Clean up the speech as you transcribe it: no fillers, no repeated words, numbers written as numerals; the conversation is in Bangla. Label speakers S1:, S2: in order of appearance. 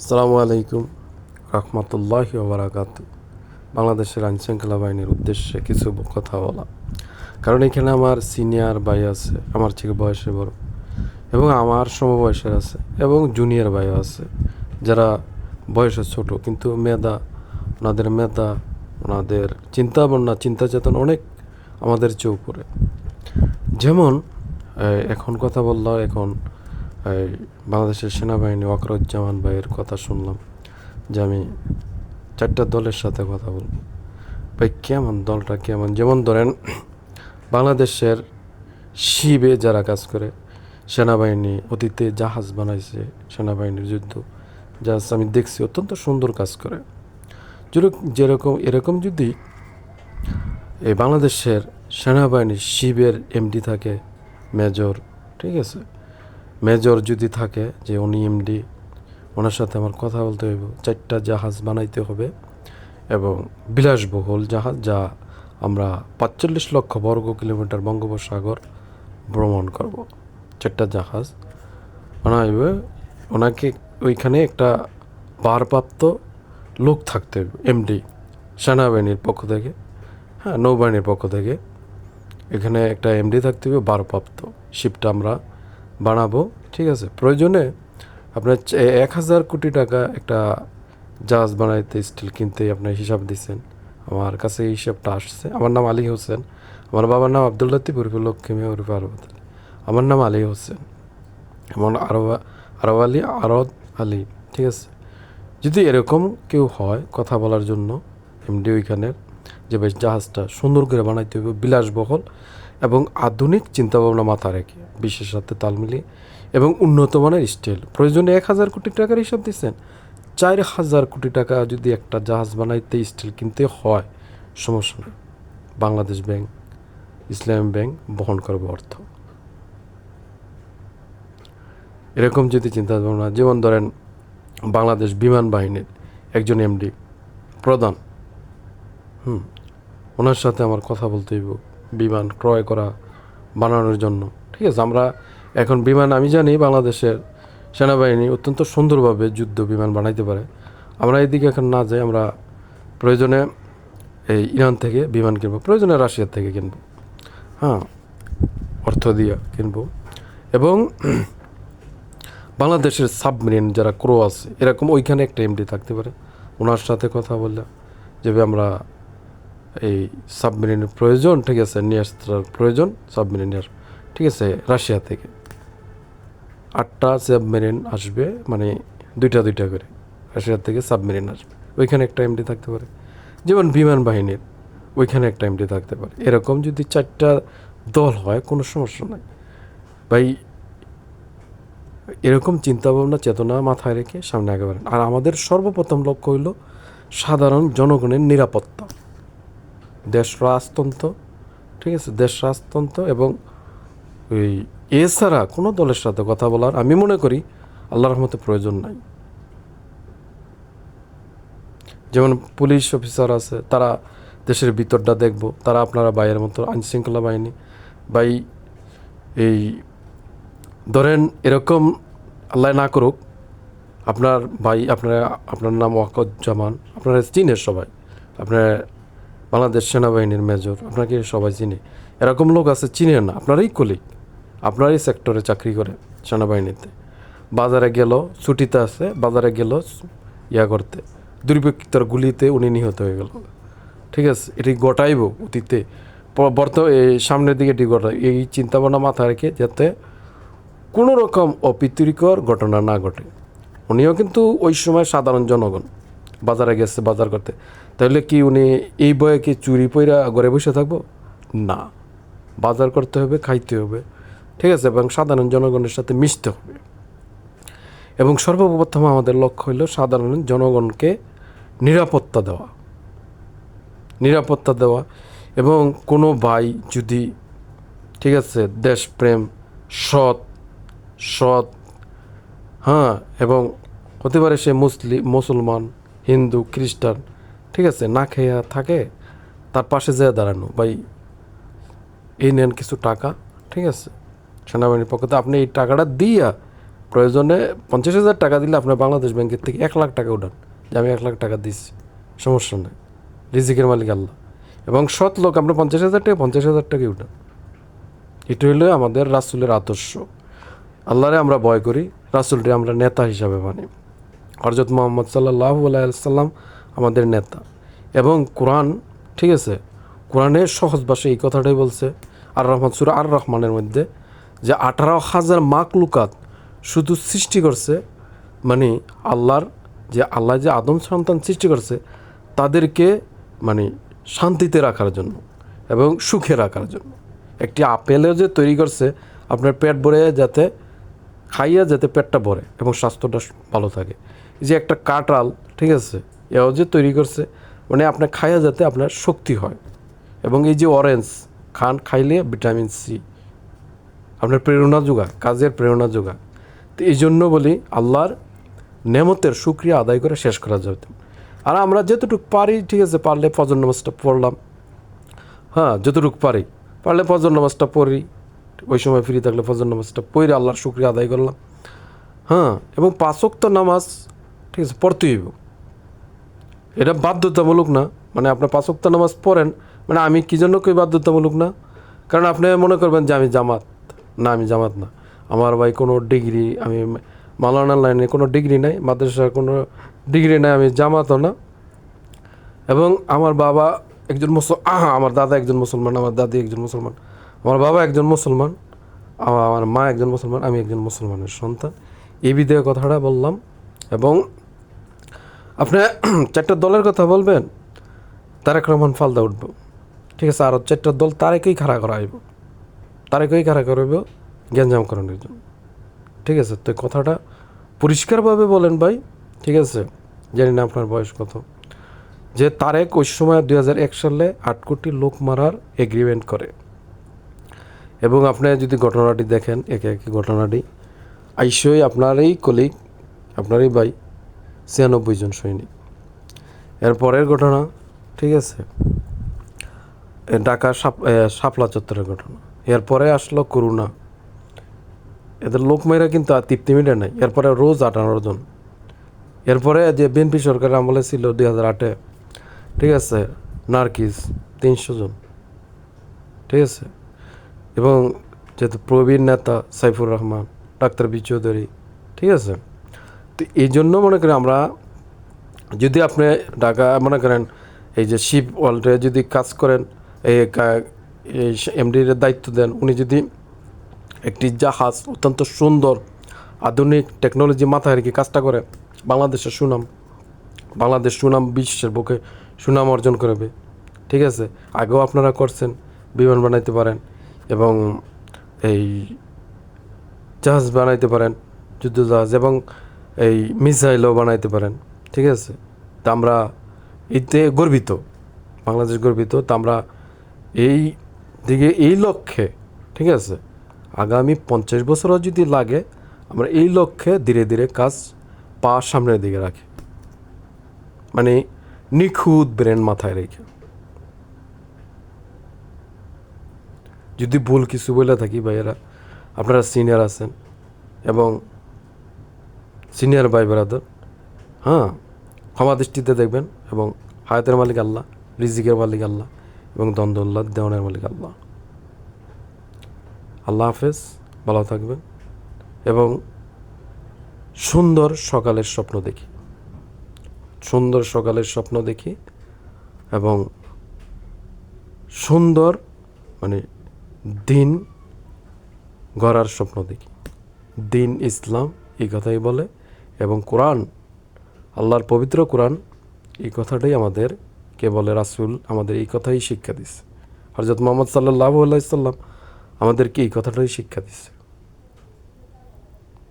S1: আসসালামু আলাইকুম রহমতুল্লাহি ওয়া বারাকাতুহু। বাংলাদেশের আইনশৃঙ্খলা বাহিনীর উদ্দেশ্যে কিছু কথা বলা, কারণ এখানে আমার সিনিয়র ভাই আছে, আমার থেকে বয়সে বড়, এবং আমার সমবয়সের আছে, এবং জুনিয়র ভাইও আছে যারা বয়সে ছোট, কিন্তু মেধা, ওনাদের চিন্তা ভাবনা, চিন্তা চেতনা অনেক আমাদের চেয়ে উপরে। যেমন এখন কথা বললাম, এখন এই বাংলাদেশের সেনাবাহিনী ওয়াকারুজ্জামান ভাইয়ের কথা শুনলাম যে আমি 4টা দলের সাথে কথা বলবো। ভাই কেমন দলটা কেমন? যেমন ধরেন বাংলাদেশের শিবে যারা কাজ করে, সেনাবাহিনী অতীতে জাহাজ বানাইছে, সেনাবাহিনীর যুদ্ধ জাহাজ আমি দেখছি, অত্যন্ত সুন্দর কাজ করে। এরকম যদি এই বাংলাদেশের সেনাবাহিনীর শিবের এমডি থাকে, মেজর, ঠিক আছে, মেজর যদি থাকে যে উনি এমডি, ওনার সাথে আমার কথা বলতে হইব। 4টা জাহাজ বানাইতে হবে এবং বিলাসবহুল জাহাজ, যা আমরা 45 লক্ষ বর্গ কিলোমিটার বঙ্গোপসাগর ভ্রমণ করব। 4টা জাহাজ বানাইবে। ওনাকে ওইখানে একটা ভারপ্রাপ্ত লোক থাকতে হবে, এমডি, সেনাবাহিনীর পক্ষ থেকে, হ্যাঁ, নৌবাহিনীর পক্ষ থেকে এখানে একটা এমডি থাকতে হবে ভারপ্রাপ্ত। শিপটা আমরা বানাবো, ঠিক আছে। প্রয়োজনে আপনার 1000 কোটি টাকা একটা জাহাজ বানাইতে, স্টিল কিনতে আপনার হিসাব দিচ্ছেন। আমার কাছে এই হিসাবটা আসছে। আমার নাম আলী হোসেন, আমার বাবার নাম আব্দুল লতিফ উর্ফে লক্ষ্মী উর্ফে আরব আলী, আমার নাম আলী হোসেন, এমন আরদ আলী, ঠিক আছে। যদি এরকম কেউ হয় কথা বলার জন্য এমডি ওইখানের, যে বেশ জাহাজটা সুন্দর করে বানাইতে হবে, বিলাসবহুল এবং আধুনিক চিন্তাভাবনা মাথা রেখে, বিশ্বের সাথে তাল মিলিয়ে এবং উন্নত মানের স্টাইল। প্রয়োজনে 1000 কোটি টাকার হিসাব দিচ্ছেন, 4000 কোটি টাকা যদি একটা জাহাজ বানাইতে স্টিল কিনতে হয়, সমস্যা নেই, বাংলাদেশ ব্যাংক, ইসলামী ব্যাংক বহন করবে অর্থ। এরকম যদি চিন্তা ভাবনা, যেমন ধরেন বাংলাদেশ বিমান বাহিনীর একজন এমডি, প্রধান, ওনার সাথে আমার কথা বলতে হইব বিমান ক্রয় করা, বানানোর জন্য, ঠিক আছে। আমরা এখন বিমান, আমি জানি বাংলাদেশের সেনাবাহিনী অত্যন্ত সুন্দরভাবে যুদ্ধ বিমান বানাইতে পারে। আমরা এদিকে এখন না যাই, আমরা প্রয়োজনে এই ইরান থেকে বিমান কিনবো, প্রয়োজনে রাশিয়ার থেকে কিনবো, হ্যাঁ, অর্থ দিয়ে কিনবো। এবং বাংলাদেশের সাবমেরিন যারা ক্রো আছে, এরকম ওইখানে একটা এমডি থাকতে পারে, ওনার সাথে কথা বললে যেভাবে আমরা এই সাবমেরিনের প্রয়োজন, ঠিক আছে, নিয়ে আসার প্রয়োজন সাবমেরিনের, ঠিক আছে, রাশিয়া থেকে 8টা সাবমেরিন আসবে, মানে দুইটা করে রাশিয়া থেকে সাবমেরিন আসবে, ওইখানে একটা এমডি থাকতে পারে। যেমন বিমান বাহিনীর ওইখানে একটা এমডি থাকতে পারে। এরকম যদি 4টা দল হয়, কোনো সমস্যা নাই ভাই। এরকম চিন্তাভাবনা চেতনা মাথায় রেখে সামনে আগাবেন। আর আমাদের সর্বপ্রথম লক্ষ্য হইল সাধারণ জনগণের নিরাপত্তা, দেশ রাজতন্ত্র, ঠিক আছে, দেশ রাজতন্ত্র। এবং ওই এছাড়া কোনো দলের সাথে কথা বলার আমি মনে করি আল্লাহর রহমতে প্রয়োজন নাই। যেমন পুলিশ অফিসার আছে, তারা দেশের ভিতরটা দেখব, তারা আপনারা বাইরের মতো আইনশৃঙ্খলা বাহিনী বাই এই ধরেন এরকম আল্লাহ না করুক, আপনার ভাই, আপনার নাম ওয়াকারুজ্জামান, আপনারা চিনের সবাই, আপনার বাংলাদেশ সেনাবাহিনীর মেজর, আপনাকে সবাই চিনে। এরকম লোক আছে চিনেন না, আপনারই কলিগ, আপনারই সেক্টরে চাকরি করে সেনাবাহিনীতে, বাজারে গেল, ছুটিতে আছে, বাজারে গেল ইয়া করতে, দুর্বৃত্তর গুলিতে উনি নিহত হয়ে গেল, ঠিক আছে। এটি ঘটাইব অতীতে, এই সামনের দিকে এটি ঘটাই, এই চিন্তাভাবনা মাথায় রেখে যাতে কোনো রকম অপ্রীতিকর ঘটনা না ঘটে। উনিও কিন্তু ওই সময় সাধারণ জনগণ, বাজারে গেছে বাজার করতে, তাহলে কি উনি এই বয়ে কি চুরি পইরা ঘরে বসে থাকবো? না, বাজার করতে হবে, খাইতে হবে, ঠিক আছে, এবং সাধারণ জনগণের সাথে মিশতে হবে। এবং সর্বপ্রথম আমাদের লক্ষ্য হইল সাধারণ জনগণকে নিরাপত্তা দেওয়া। এবং কোনো ভাই যদি, ঠিক আছে, দেশপ্রেম, সৎ, হ্যাঁ, এবং হতে পারে সে মুসলমান, হিন্দু, খ্রিস্টান, ঠিক আছে, না খেয়ে থাকে, তার পাশে যেয়ে দাঁড়ানো, ভাই এই নেন কিছু টাকা, ঠিক আছে, সেনাবাহিনীর পক্ষ থেকে আপনি এই টাকাটা দিয়া প্রয়োজনে 50,000 টাকা দিলে আপনার বাংলাদেশ ব্যাংকের থেকে 1 লাখ টাকা উঠান, যে আমি 1 লাখ টাকা দিচ্ছি, সমস্যা নেই, রিজিকের মালিক আল্লাহ। এবং সৎ লোক আপনার 50,000 টাকা 50,000 টাকাই উঠান। এটা হলো আমাদের রাসূলের আদর্শ। আল্লাহরে আমরা ভয় করি, রাসূলরে আমরা নেতা হিসাবে মানি। হযরত মুহাম্মদ সাল্লাল্লাহু আলাইহি ওয়াসাল্লাম আমাদের নেতা। এবং কোরআন, ঠিক আছে, কোরআনের সহজ ভাষায় এই কথাটাই বলছে আর রহমান সূরা আর রহমানের মধ্যে, যে 18,000 মাখলুকাত শুধু সৃষ্টি করছে, মানে আল্লাহ যে আদম সন্তান সৃষ্টি করছে তাদেরকে মানে শান্তিতে রাখার জন্য এবং সুখে রাখার জন্য। একটি আপেলও যে তৈরি করছে আপনার পেট ভরে, যাতে খাইয়া যাতে পেটটা ভরে এবং স্বাস্থ্যটা ভালো থাকে। এই যে একটা কাঁঠাল, ঠিক আছে, এও যে তৈরি করছে মানে আপনার খাইয়া যাতে আপনার শক্তি হয়। এবং এই যে অরেঞ্জ খাইলে ভিটামিন সি আপনার প্রেরণা যোগায়, কাজের প্রেরণা যোগায়। তো এই জন্য বলি আল্লাহর নেমতের শুকরিয়া আদায় করে শেষ করা যাবে। আর আমরা যতটুকু পারি, ঠিক আছে, পারলে ফজর নামাজটা পড়লাম, হ্যাঁ, যতটুকু পারলে ফজর নামাজটা পড়ি, ওই সময় ফ্রি থাকলে ফজর নামাজটা পড়ে আল্লাহর শুকরিয়া আদায় করলাম, হ্যাঁ। এবং 5 ওয়াক্ত নামাজ, ঠিক আছে, পড়তেই হইব, এটা বাধ্যতামূলক না। মানে আপনার 5 ওয়াক্ত নামাজ পড়েন, মানে আমি কী জন্য কই বাধ্যতামূলক না, কারণ আপনি মনে করবেন যে আমি জামাত না, আমি জামাত না, আমার ভাই কোনো ডিগ্রি, আমি মাওলানা লাইনে কোনো ডিগ্রি নাই, মাদ্রাসার কোনো ডিগ্রি নাই, আমি জামাতও না। এবং আমার বাবা একজন আমার দাদা একজন মুসলমান, আমার দাদি একজন মুসলমান, আমার বাবা একজন মুসলমান, আমার মা একজন মুসলমান, আমি একজন মুসলমানের সন্তান। এই বিধেয় কথাটা বললাম। এবং আপনি 4টা দলের কথা বলবেন, তারেক রহমান ফালদা উঠব, ঠিক আছে, আরও 4টা দল তারেকেই খাড়া করাইব, তারেকেই খাড়া করাইব গ্যাঞ্জাম করানোর জন্য, ঠিক আছে। তো কথাটা পরিষ্কারভাবে বলেন ভাই, ঠিক আছে, জানি না আপনার বয়স কত, যে তারেক ওই সময় 2001 সালে 8 কোটি লোক মারার এগ্রিমেন্ট করে। এবং আপনি যদি ঘটনাটি দেখেন, একে একে ঘটনাটি আইসই আপনারই কলিগ, আপনারই ভাই 96 জন সৈনিক। এর পরের ঘটনা, ঠিক আছে, ঢাকা শাপলা চত্বরের ঘটনা। এরপরে আসলো করোনা, এদের লোক মেয়েরা কিন্তু আর তৃপ্তি মিটে নাই। এরপরে রোজ 18 জন। এরপরে যে বিএনপি সরকারের আমলে ছিল 2008-এ, ঠিক আছে, নার্কিস 300 জন, ঠিক আছে। এবং যেহেতু প্রবীণ নেতা সাইফুর রহমান, ডাক্তার বি চৌধুরী, ঠিক আছে। তো এই জন্য মনে করেন আমরা, যদি আপনি ঢাকা মনে করেন এই যে শিপ ওয়ার্ল্ডে যদি কাজ করেন, এই এমডির দায়িত্ব দেন, উনি যদি একটি জাহাজ অত্যন্ত সুন্দর আধুনিক টেকনোলজি মাথায় রেখে কাজটা করে, বাংলাদেশ সুনাম বিশ্বের বুকে সুনাম অর্জন করবে, ঠিক আছে। আগেও আপনারা করছেন, বিমান বানাইতে পারেন এবং এই জাহাজ বানাইতে পারেন, যুদ্ধ জাহাজ, এবং এই মিসাইলও বানাইতে পারেন, ঠিক আছে। তা আমরা এতে গর্বিত, বাংলাদেশ গর্বিত। তা আমরা এই দিকে, এই লক্ষ্যে, ঠিক আছে, আগামী 50 বছরও যদি লাগে, আমরা এই লক্ষ্যে ধীরে ধীরে কাজ সামনের দিকে রাখি, মানে নিখুঁত ব্রেন মাথায় রেখে। যদি ভুল কিছু বলে থাকি ভাইয়েরা, আপনারা সিনিয়র আছেন এবং সিনিয়র ভাই ব্রাদার, হ্যাঁ, ক্ষমা দৃষ্টিতে দেখবেন। এবং হায়াতের মালিক আল্লাহ, রিজিকের মালিক আল্লাহ এবং দ্বন্দ্বল্লাহ দেওয়ানের মালিক আল্লাহ। আল্লাহ হাফেজ, ভালো থাকবেন এবং সুন্দর সকালের স্বপ্ন দেখি, সুন্দর সকালের স্বপ্ন দেখি এবং সুন্দর মানে দিন গড়ার স্বপ্ন দেখি। দিন ইসলাম এই কথাই বলে এবং কোরআন, আল্লাহর পবিত্র কোরআন এই কথাটাই আমাদেরকে বলে। রাসূল আমাদের এই কথাই শিক্ষা দিচ্ছে, হযরত মুহাম্মদ সাল্লাল্লাহু আলাইহি ওয়াসাল্লাম আমাদেরকে এই কথাটাই শিক্ষা দিচ্ছে।